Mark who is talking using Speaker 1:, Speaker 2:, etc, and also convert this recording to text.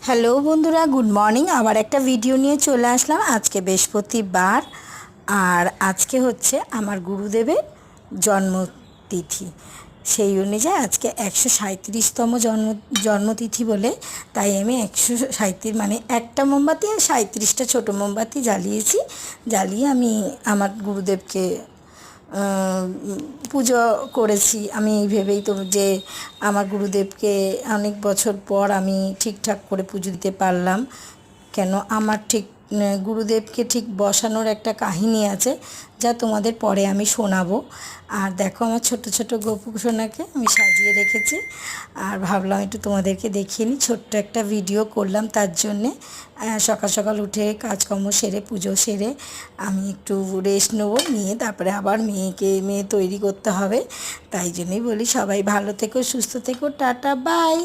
Speaker 1: Hello বন্ধুরা, good morning. আবার একটা ভিডিও নিয়ে চলে আসলাম। আজকে বৃহস্পতিবার, আর আজকে হচ্ছে আমার গুরুদেবের জন্মতিথি। সেই অনুযায়ী আজকে 137তম জন্মতিথি বলে তাই আমি 137 মানে একটা মোমবাতি আর 37টা ছোটো মোমবাতি জ্বালিয়ে আমি আমার গুরুদেবকে পুজো করেছি। আমি এই ভেবেই তো যে আমার গুরুদেবকে অনেক বছর পর আমি ঠিকঠাক করে পুজো দিতে পারলাম। কেন আমার ঠিক গুরুদেবকে ঠিক বসানোর একটা কাহিনী আছে, যা তোমাদের পরে আমি শোনাবো। আর দেখো আমার ছোট ছোট গোপু সোনাকে আমি সাজিয়ে রেখেছি, আর ভাবলাম একটু তোমাদেরকে দেখিয়ে নিই। ছোট্ট একটা ভিডিও করলাম তার জন্যে। সকাল সকাল উঠে কাজকর্ম সেরে পুজো সেরে আমি একটু রেস্ট নেবো, নিয়ে তারপরে আবার মেয়ে তৈরি করতে হবে। তাই জন্যই বলি সবাই ভালো থেকো, সুস্থ থেকো, টাটা, বাই।